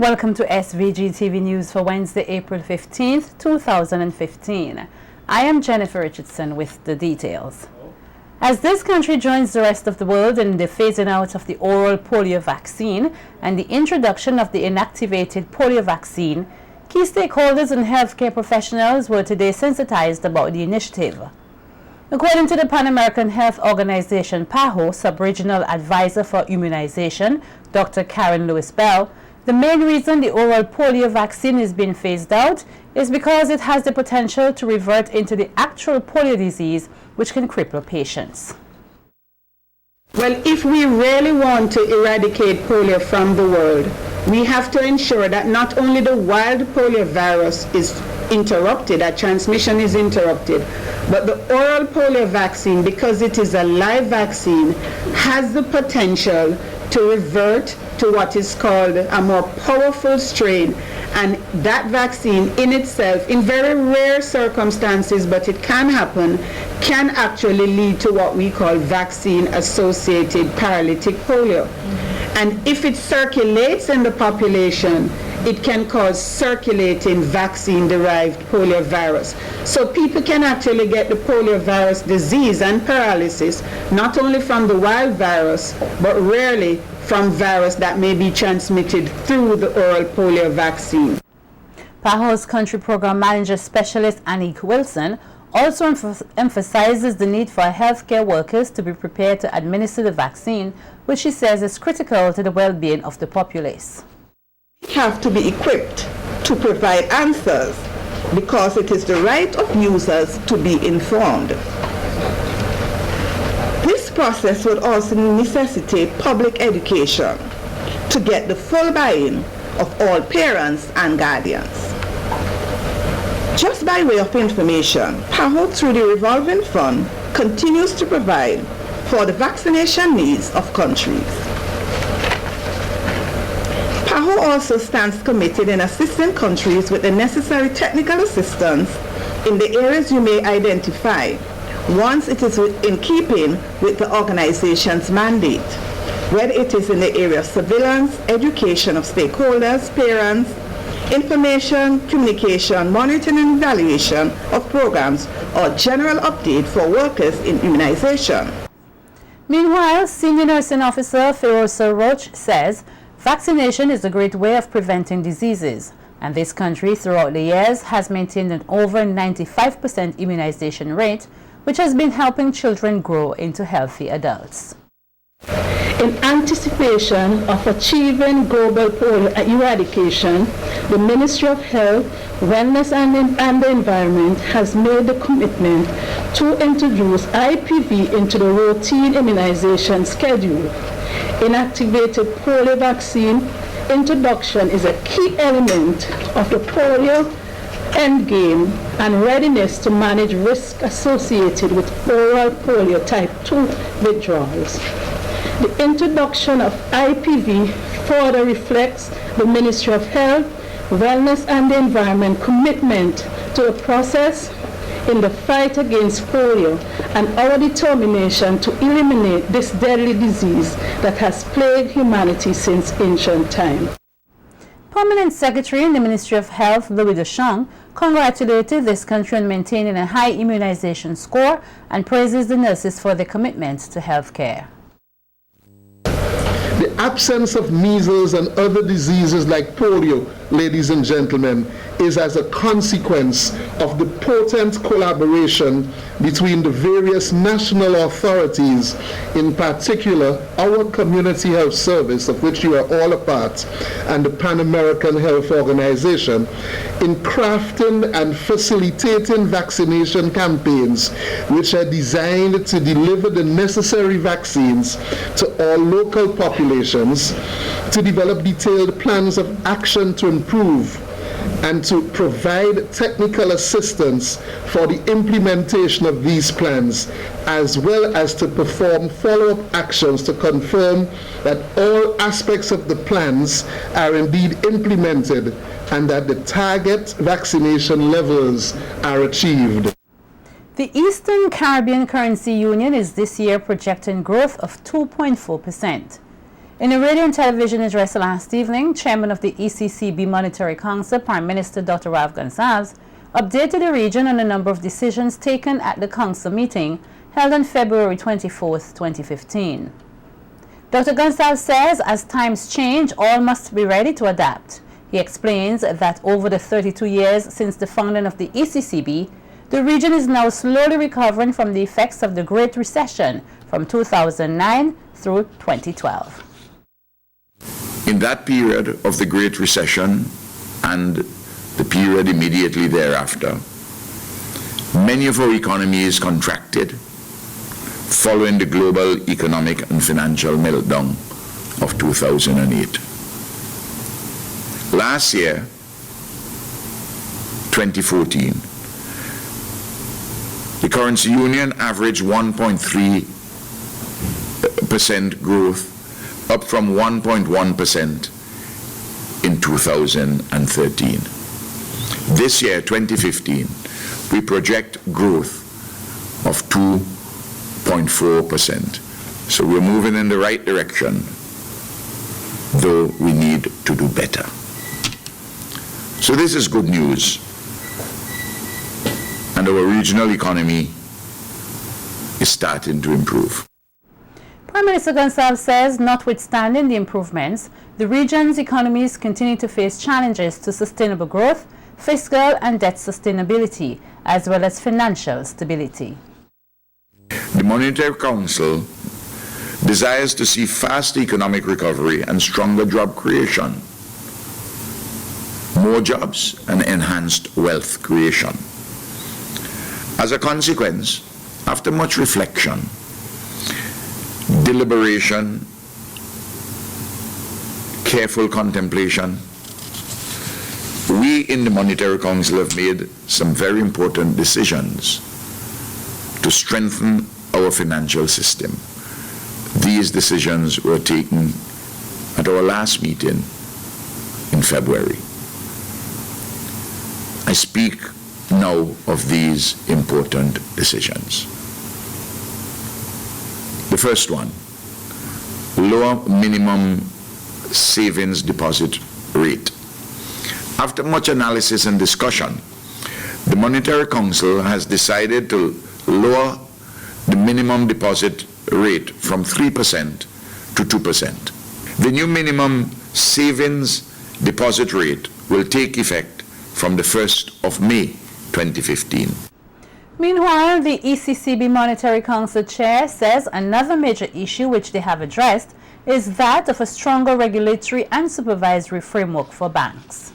Welcome to SVG-TV News for Wednesday, April 15th, 2015. I am Jennifer Richardson with the details. As this country joins the rest of the world in the phasing out of the oral polio vaccine and the introduction of the inactivated polio vaccine, key stakeholders and healthcare professionals were today sensitized about the initiative. According to the Pan American Health Organization PAHO Sub-Regional Advisor for Immunization, Dr. Karen Lewis-Bell, the main reason the oral polio vaccine is being phased out is because it has the potential to revert into the actual polio disease, which can cripple patients. Well, if we really want to eradicate polio from the world, we have to ensure that not only the wild polio virus is interrupted, that transmission is interrupted, but the oral polio vaccine, because it is a live vaccine, has the potential to revert to what is called a more powerful strain. And that vaccine in itself, in very rare circumstances, but it can happen, can actually lead to what we call vaccine-associated paralytic polio. And if it circulates in the population, it can cause circulating vaccine-derived polio virus. So people can actually get the polio virus disease and paralysis, not only from the wild virus, but rarely from virus that may be transmitted through the oral polio vaccine. PAHO's Country Program Manager Specialist Anique Wilson also emphasizes the need for healthcare workers to be prepared to administer the vaccine, which she says is critical to the well-being of the populace. We have to be equipped to provide answers because it is the right of users to be informed. This process would also necessitate public education to get the full buy-in of all parents and guardians. Just by way of information, PAHO through the revolving fund continues to provide for the vaccination needs of countries. PAHO also stands committed in assisting countries with the necessary technical assistance in the areas you may identify, once it is in keeping with the organization's mandate, whether it is in the area of surveillance, education of stakeholders, parents, information, communication, monitoring and evaluation of programs, or general update for workers in immunization. Meanwhile, Senior Nursing Officer Ferosa Roach says vaccination is a great way of preventing diseases, and this country throughout the years has maintained an over 95% immunization rate, which has been helping children grow into healthy adults. In anticipation of achieving global polio eradication, the Ministry of Health, Wellness and the Environment has made the commitment to introduce IPV into the routine immunization schedule. Inactivated polio vaccine introduction is a key element of the polio endgame and readiness to manage risk associated with oral polio type 2 withdrawals. The introduction of IPV further reflects the Ministry of Health, Wellness and the Environment commitment to the process in the fight against polio and our determination to eliminate this deadly disease that has plagued humanity since ancient time. Permanent Secretary in the Ministry of Health, Louis Deschamps, congratulated this country on maintaining a high immunization score and praises the nurses for their commitment to health care. The absence of measles and other diseases like polio, ladies and gentlemen, is as a consequence of the potent collaboration between the various national authorities, in particular our Community Health Service, of which you are all a part, and the Pan American Health Organization, in crafting and facilitating vaccination campaigns which are designed to deliver the necessary vaccines to all local populations, to develop detailed plans of action to improve and to provide technical assistance for the implementation of these plans, as well as to perform follow-up actions to confirm that all aspects of the plans are indeed implemented and that the target vaccination levels are achieved. The Eastern Caribbean Currency Union is this year projecting growth of 2.4%. In a radio and television address last evening, Chairman of the ECCB Monetary Council, Prime Minister Dr. Rav Gonsalves, updated the region on a number of decisions taken at the Council meeting held on February 24, 2015. Dr. Gonsalves says as times change, all must be ready to adapt. He explains that over the 32 years since the founding of the ECCB, the region is now slowly recovering from the effects of the Great Recession from 2009 through 2012. In that period of the Great Recession and the period immediately thereafter, many of our economies contracted following the global economic and financial meltdown of 2008. Last year, 2014, the currency union averaged 1.3% growth, up from 1.1% in 2013. This year, 2015, we project growth of 2.4%. So we're moving in the right direction, though we need to do better. So this is good news. And our regional economy is starting to improve. Prime Minister Gonsalves says, notwithstanding the improvements, the region's economies continue to face challenges to sustainable growth, fiscal and debt sustainability, as well as financial stability. The Monetary Council desires to see fast economic recovery and stronger job creation, more jobs and enhanced wealth creation. As a consequence, after much reflection, deliberation, careful contemplation, we in the Monetary Council have made some very important decisions to strengthen our financial system. These decisions were taken at our last meeting in February. I speak now of these important decisions. The first one, lower minimum savings deposit rate. After much analysis and discussion, the Monetary Council has decided to lower the minimum deposit rate from 3% to 2%. The new minimum savings deposit rate will take effect from the 1st of May 2015. Meanwhile, the ECCB Monetary Council Chair says another major issue which they have addressed is that of a stronger regulatory and supervisory framework for banks.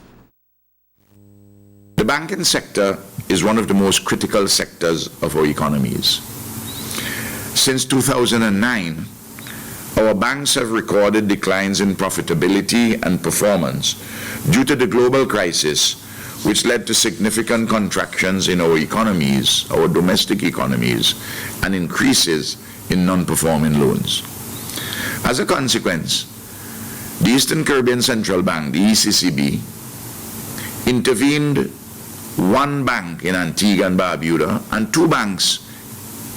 The banking sector is one of the most critical sectors of our economies. Since 2009, our banks have recorded declines in profitability and performance due to the global crisis, which led to significant contractions in our economies, our domestic economies, and increases in non-performing loans. As a consequence, the Eastern Caribbean Central Bank, the ECCB, intervened one bank in Antigua and Barbuda and two banks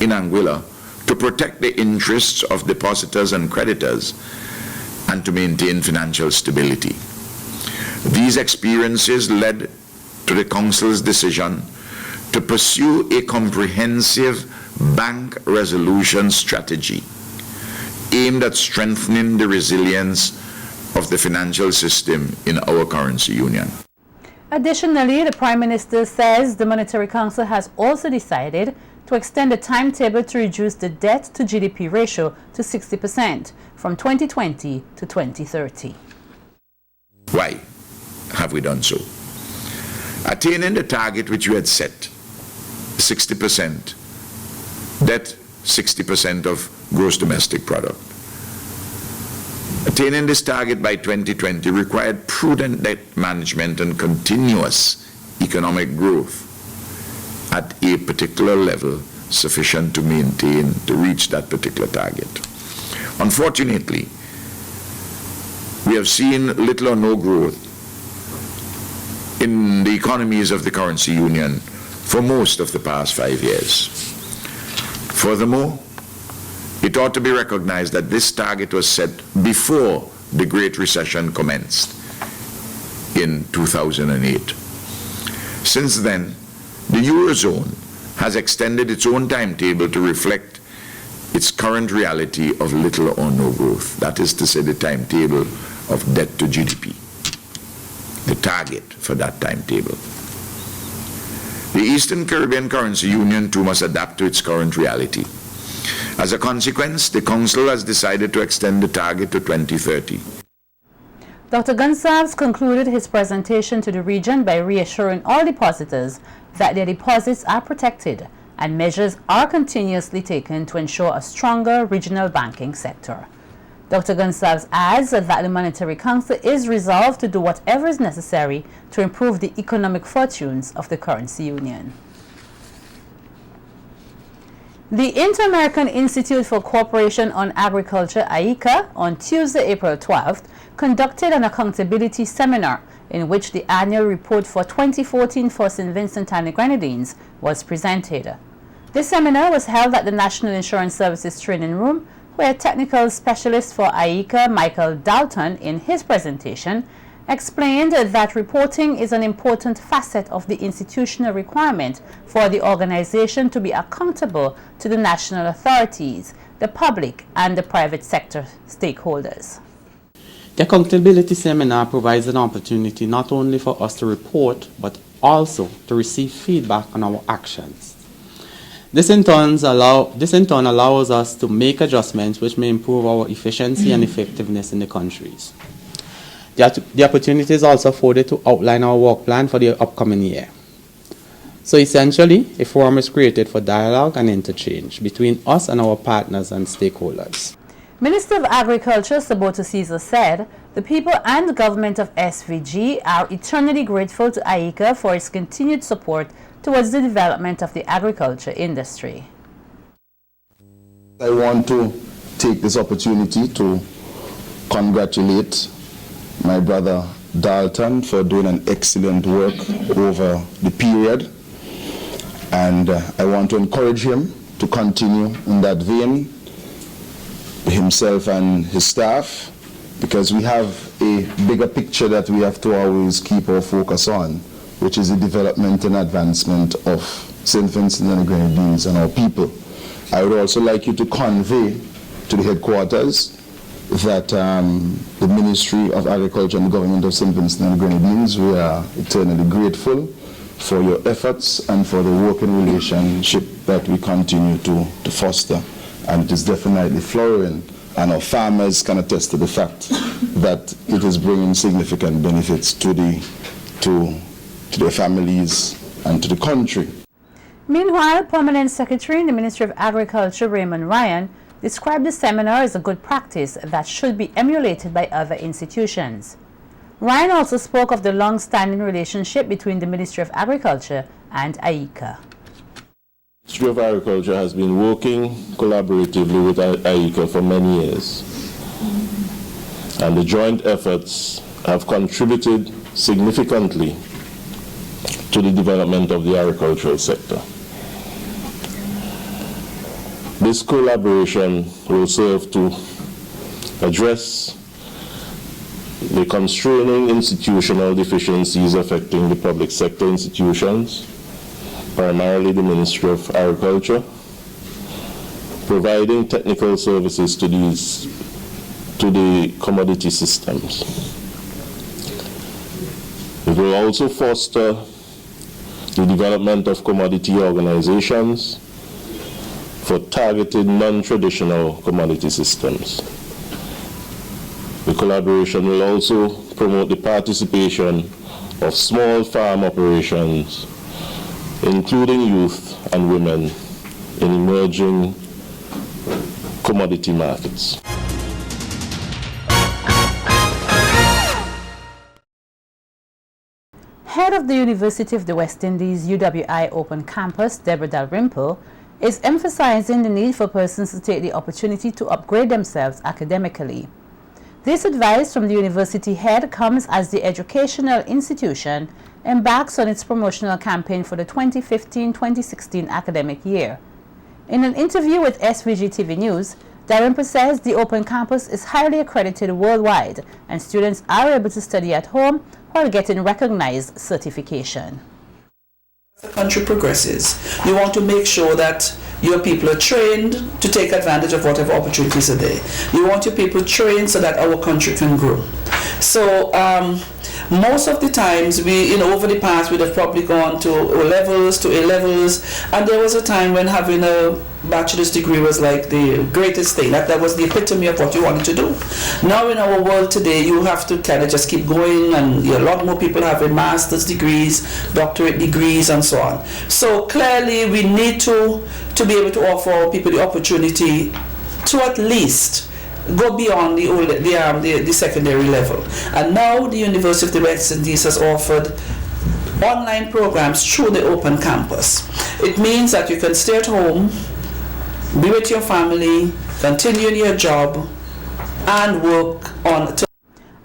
in Anguilla to protect the interests of depositors and creditors and to maintain financial stability. These experiences led to the Council's decision to pursue a comprehensive bank resolution strategy aimed at strengthening the resilience of the financial system in our currency union. Additionally, the Prime Minister says the Monetary Council has also decided to extend the timetable to reduce the debt to GDP ratio to 60% from 2020 to 2030. Why have we done so? Attaining the target which we had set, 60%, debt 60% of gross domestic product. Attaining this target by 2020 required prudent debt management and continuous economic growth at a particular level sufficient to reach that particular target. Unfortunately, we have seen little or no growth in the economies of the currency union for most of the past 5 years. Furthermore, it it ought to be recognized that this target was set before the Great Recession commenced in 2008. Since then, the Eurozone has extended its own timetable to reflect its current reality of little or no growth. That is to say, the timetable of debt to GDP, the target for that timetable. The Eastern Caribbean Currency Union too must adapt to its current reality. As a consequence, the Council has decided to extend the target to 2030. Dr. Gonsalves concluded his presentation to the region by reassuring all depositors that their deposits are protected and measures are continuously taken to ensure a stronger regional banking sector. Dr. Gonsalves adds that the Monetary Council is resolved to do whatever is necessary to improve the economic fortunes of the currency union. The Inter-American Institute for Cooperation on Agriculture, IICA, on Tuesday, April 12th, conducted an accountability seminar in which the annual report for 2014 for St. Vincent and the Grenadines was presented. This seminar was held at the National Insurance Services Training Room, where technical specialist for IICA, Michael Dalton, in his presentation, explained that reporting is an important facet of the institutional requirement for the organization to be accountable to the national authorities, the public, and the private sector stakeholders. The accountability seminar provides an opportunity not only for us to report, but also to receive feedback on our actions. This in turn allows us to make adjustments which may improve our efficiency and effectiveness in the countries. The opportunity is also afforded to outline our work plan for the upcoming year. So essentially, a forum is created for dialogue and interchange between us and our partners and stakeholders. Minister of Agriculture Saboto Caesar said the people and the government of SVG are eternally grateful to IICA for its continued support towards the development of the agriculture industry. I want to take this opportunity to congratulate my brother Dalton for doing an excellent work over the period, and I want to encourage him to continue in that vein, himself and his staff, because we have a bigger picture that we have to always keep our focus on, which is the development and advancement of St. Vincent and the Grenadines and our people. I would also like you to convey to the headquarters that the Ministry of Agriculture and the Government of St. Vincent and the Grenadines, we are eternally grateful for your efforts and for the working relationship that we continue to foster. And it is definitely flourishing, and our farmers can attest to the fact that it is bringing significant benefits to their families and to the country. Meanwhile, Permanent Secretary in the Ministry of Agriculture, Raymond Ryan, described the seminar as a good practice that should be emulated by other institutions. Ryan also spoke of the long-standing relationship between the Ministry of Agriculture and IICA. The Ministry of Agriculture has been working collaboratively with IICA for many years, and the joint efforts have contributed significantly to the development of the agricultural sector. This collaboration will serve to address the constraining institutional deficiencies affecting the public sector institutions, primarily the Ministry of Agriculture, providing technical services to the commodity systems. It will also foster the development of commodity organizations for targeted non-traditional commodity systems. The collaboration will also promote the participation of small farm operations, including youth and women, in emerging commodity markets. Head of the University of the West Indies UWI Open Campus, Deborah Dalrymple, is emphasizing the need for persons to take the opportunity to upgrade themselves academically. This advice from the university head comes as the educational institution embarks on its promotional campaign for the 2015-2016 academic year. In an interview with SVG-TV News, Dalrymple says the Open Campus is highly accredited worldwide and students are able to study at home while getting recognized certification. As the country progresses, you want to make sure that your people are trained to take advantage of whatever opportunities are there. You want your people trained so that our country can grow. So most of the times, we, over the past, we'd have probably gone to O levels, to A levels, and there was a time when having a bachelor's degree was like the greatest thing. That was the epitome of what you wanted to do. Now in our world today, you have to kind of just keep going, and a lot more people having master's degrees, doctorate degrees, and so on. So clearly, we need to be able to offer our people the opportunity to at least go beyond the secondary level. And now the University of the West Indies has offered online programs through the Open Campus. It means that you can stay at home, be with your family, continue in your job, and work on.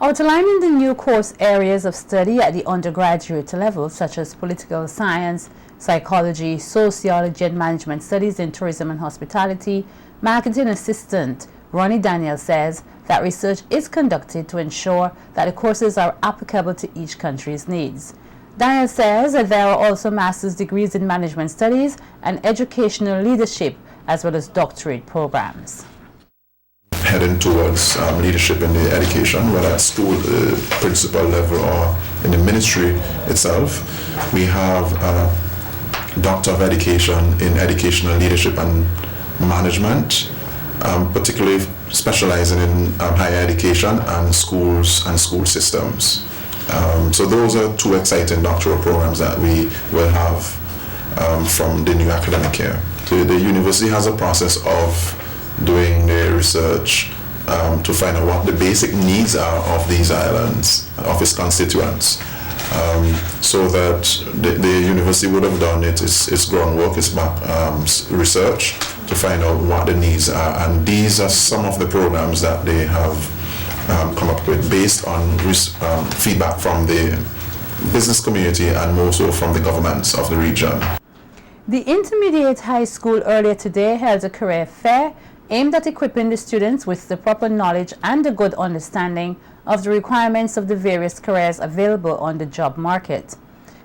Outlining the new course areas of study at the undergraduate level, such as political science, psychology, sociology, and management studies in tourism and hospitality, marketing assistant Ronnie Daniel says that research is conducted to ensure that the courses are applicable to each country's needs. Daniel says that there are also master's degrees in management studies and educational leadership, as well as doctorate programs. Heading towards leadership in the education, whether at school, principal level, or in the ministry itself. We have a Doctor of Education in Educational Leadership and Management, particularly specializing in higher education and schools and school systems. So those are two exciting doctoral programs that we will have from the new academic year. So the university has a process of doing the research to find out what the basic needs are of these islands, of its constituents. So that the university would have done its groundwork, its research to find out what the needs are. And these are some of the programs that they have come up with based on feedback from the business community and more so from the governments of the region. The Intermediate High School earlier today held a career fair aimed at equipping the students with the proper knowledge and a good understanding of the requirements of the various careers available on the job market.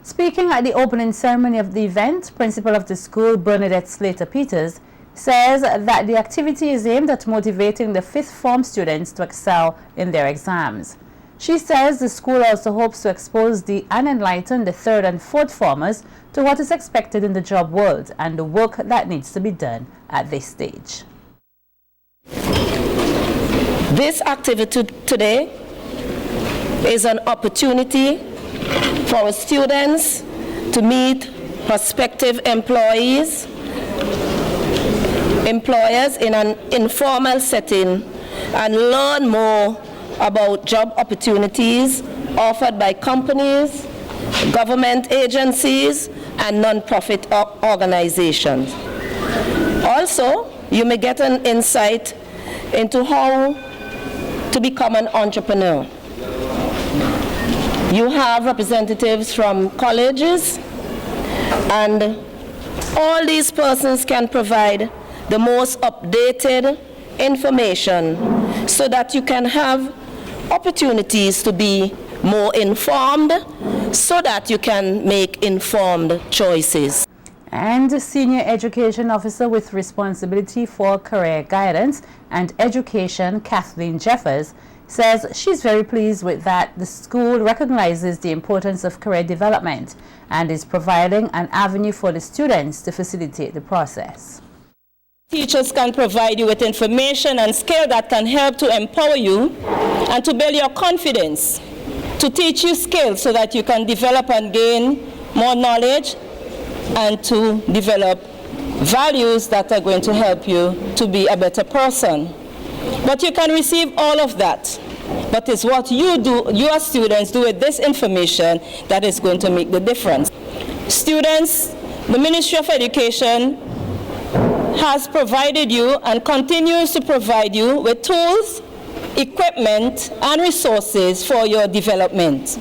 Speaking at the opening ceremony of the event, principal of the school, Bernadette Slater-Peters, says that the activity is aimed at motivating the 5th form students to excel in their exams. She says the school also hopes to expose and enlighten the 3rd and 4th formers to what is expected in the job world and the work that needs to be done at this stage. This activity today is an opportunity for our students to meet prospective employers in an informal setting and learn more about job opportunities offered by companies, government agencies, and non-profit organizations. Also, you may get an insight into how to become an entrepreneur. You have representatives from colleges, and all these persons can provide the most updated information so that you can have opportunities to be more informed so that you can make informed choices. And the Senior Education Officer with responsibility for career guidance and education, Kathleen Jeffers, says she's very pleased with that the school recognizes the importance of career development and is providing an avenue for the students to facilitate the process. Teachers can provide you with information and skill that can help to empower you and to build your confidence, to teach you skills so that you can develop and gain more knowledge and to develop values that are going to help you to be a better person. But you can receive all of that. But it's what you do, your students do with this information that is going to make the difference. Students, the Ministry of Education has provided you and continues to provide you with tools, equipment, and resources for your development.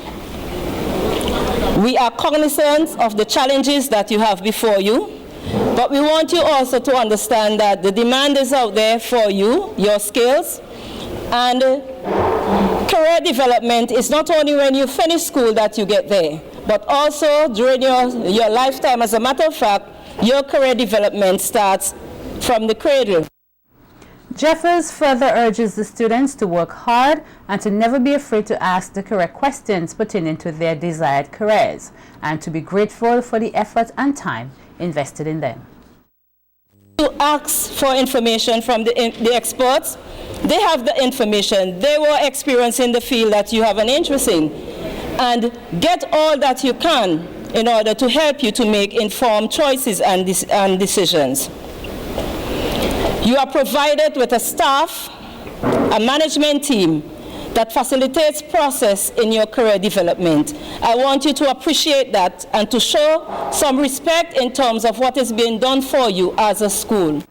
We are cognizant of the challenges that you have before you, But we want you also to understand that the demand is out there for you, your skills, and career development is not only when you finish school that you get there, but also during your lifetime. As a matter of fact, your career development starts from the cradle. Jeffers further urges the students to work hard and to never be afraid to ask the correct questions pertaining to their desired careers, and to be grateful for the effort and time invested in them. To ask for information from the experts. They have the information. They were experiencing the field that you have an interest in. And get all that you can in order to help you to make informed choices and decisions. You are provided with a staff, a management team that facilitates process in your career development. I want you to appreciate that and to show some respect in terms of what is being done for you as a school.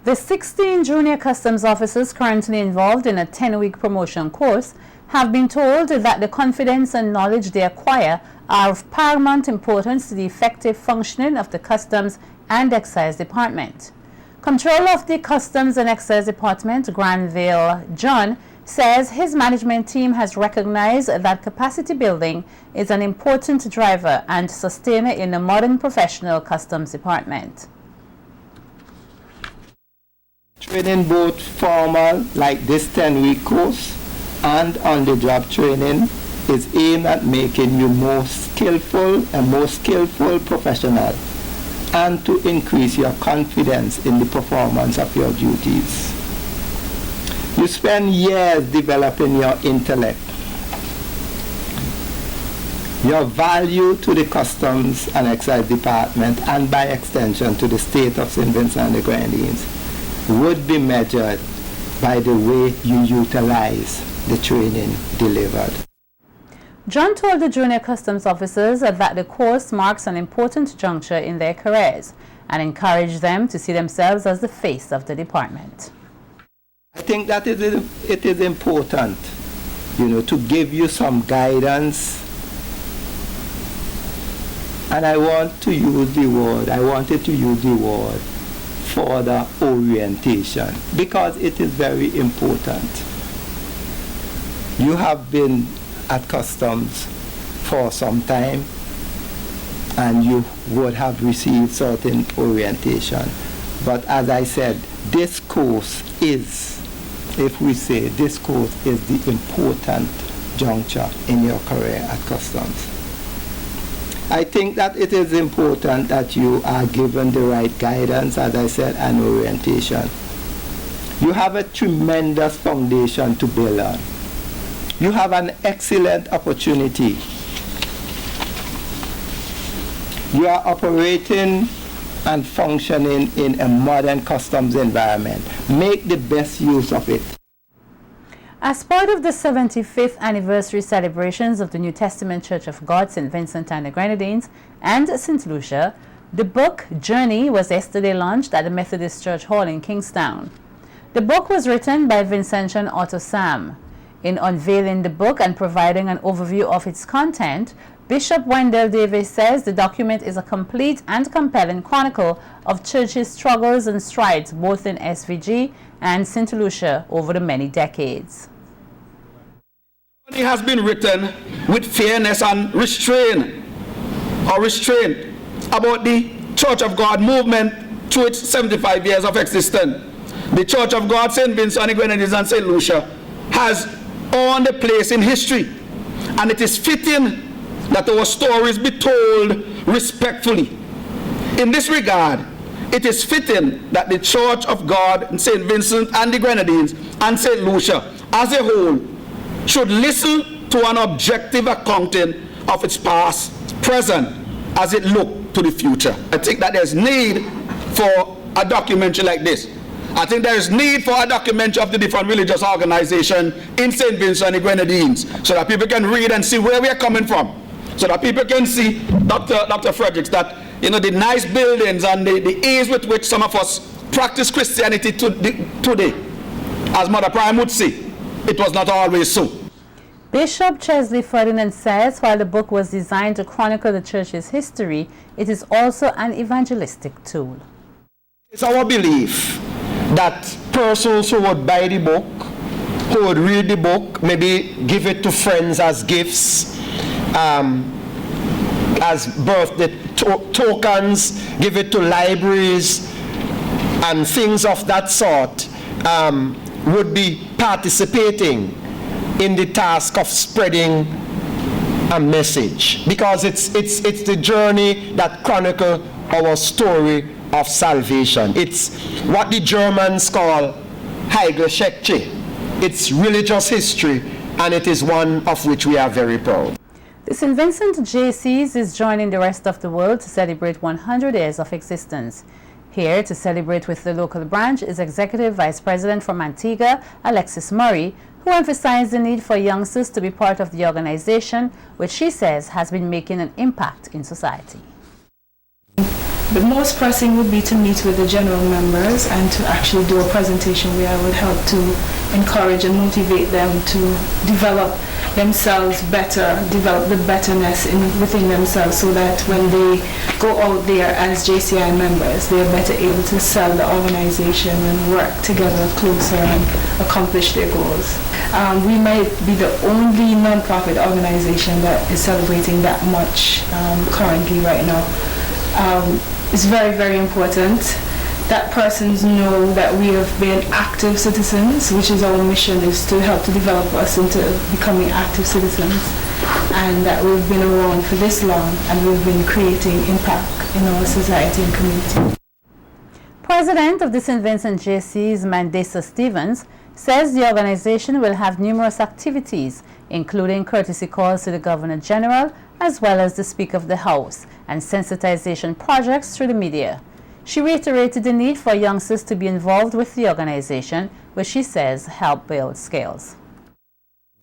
The 16 junior customs officers currently involved in a 10-week promotion course have been told that the confidence and knowledge they acquire are of paramount importance to the effective functioning of the Customs and Excise Department. Controller of the Customs and Excise Department, Granville John, says his management team has recognized that capacity building is an important driver and sustainer in a modern professional customs department. Training both formal, like this 10-week course, and on-the-job training is aimed at making you more skillful professional, and to increase your confidence in the performance of your duties. You spend years developing your intellect, your value to the Customs and Excise Department, and by extension to the state of St. Vincent and the Grenadines, would be measured by the way you utilize the training delivered. John told the junior customs officers that the course marks an important juncture in their careers and encouraged them to see themselves as the face of the department. I think that it is important, to give you some guidance. And I wanted to use the word further orientation, because it is very important. You have been at Customs for some time and you would have received certain orientation. But as I said, this course is, this course is the important juncture in your career at Customs. I think that it is important that you are given the right guidance, as I said, and orientation. You have a tremendous foundation to build on. You have an excellent opportunity. You are operating and functioning in a modern customs environment. Make the best use of it. As part of the 75th anniversary celebrations of the New Testament Church of God, St. Vincent and the Grenadines, and St. Lucia, the book Journey was yesterday launched at the Methodist Church Hall in Kingstown. The book was written by Vincentian author Sam. In unveiling the book and providing an overview of its content, Bishop Wendell Davis says the document is a complete and compelling chronicle of church's struggles and strides both in SVG and St. Lucia over the many decades. It has been written with fairness and restraint about the Church of God movement through its 75 years of existence. The Church of God, St. Vincent and the Grenadines and St. Lucia has earned a place in history, and it is fitting that our stories be told respectfully. In this regard, it is fitting that the Church of God in St. Vincent and the Grenadines and St. Lucia as a whole should listen to an objective accounting of its past, present, as it looks to the future. I think that there's need for a documentary like this. I think there is need for a documentary of the different religious organizations in St. Vincent and the Grenadines, so that people can read and see where we are coming from, so that people can see, Dr. Fredericks, that the nice buildings and the ease with which some of us practice Christianity today, as Mother Prime would say, it was not always so. Bishop Chesley Ferdinand says while the book was designed to chronicle the church's history, it is also an evangelistic tool. It's our belief that persons who would buy the book, who would read the book, maybe give it to friends as gifts, as birthday tokens, give it to libraries, and things of that sort, would be participating in the task of spreading a message, because it's the journey that chronicles our story of salvation. It's what the Germans call Heilgeschichte. It's religious history, and it is one of which we are very proud. The St. Vincent JCs is joining the rest of the world to celebrate 100 years of existence. Here to celebrate with the local branch is Executive Vice President from Antigua, Alexis Murray, who emphasized the need for youngsters to be part of the organization, which she says has been making an impact in society. The most pressing would be to meet with the general members and to actually do a presentation where I would help to encourage and motivate them to develop themselves better, develop the betterness within themselves, so that when they go out there as JCI members, they are better able to sell the organization and work together closer and accomplish their goals. We might be the only non-profit organization that is celebrating that much currently right now. It's very, very important that persons know that we have been active citizens, which is our mission, is to help to develop us into becoming active citizens, and that we've been around for this long and we've been creating impact in our society and community. President of the St. Vincent JCs, Mandesa Stevens, says the organization will have numerous activities, including courtesy calls to the Governor General, as well as the Speaker of the House, and sensitization projects through the media. She reiterated the need for youngsters to be involved with the organization, which she says help build skills.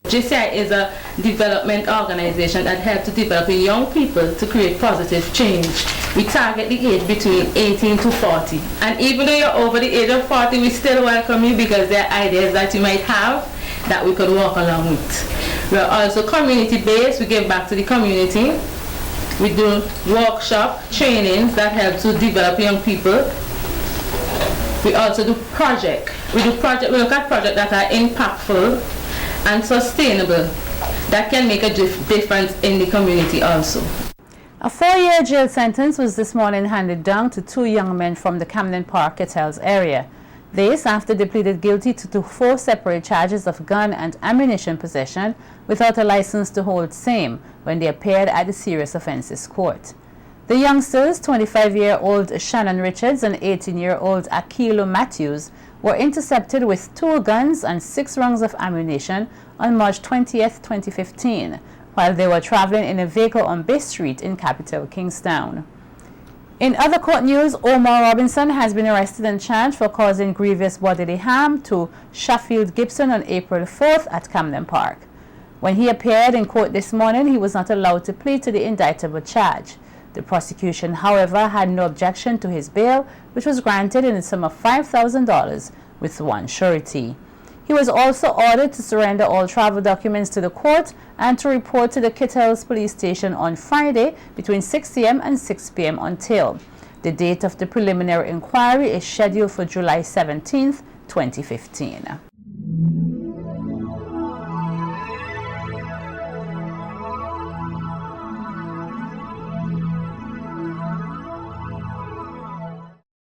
JCI is a development organization that helps to develop young people to create positive change. We target the age between 18 to 40. And even though you're over the age of 40, we still welcome you, because there are ideas that you might have that we could walk along with. We're also community-based. We give back to the community. We do workshop trainings that help to develop young people. We also do projects. We look at projects that are impactful and sustainable, that can make a difference in the community also. A 4-year jail sentence was this morning handed down to 2 young men from the Camden Park Kettles area. This after they pleaded guilty to 4 separate charges of gun and ammunition possession without a license to hold same when they appeared at the Serious Offences Court. The youngsters, 25-year-old Shannon Richards and 18-year-old Akilo Matthews, were intercepted with 2 guns and 6 rounds of ammunition on March 20th, 2015, while they were traveling in a vehicle on Bay Street in capital Kingstown. In other court news, Omar Robinson has been arrested and charged for causing grievous bodily harm to Sheffield Gibson on April 4th at Camden Park. When he appeared in court this morning, he was not allowed to plead to the indictable charge. The prosecution, however, had no objection to his bail, which was granted in the sum of $5,000 with 1 surety. He was also ordered to surrender all travel documents to the court and to report to the Kettles police station on Friday between 6 a.m. and 6 p.m. until. The date of the preliminary inquiry is scheduled for July 17, 2015.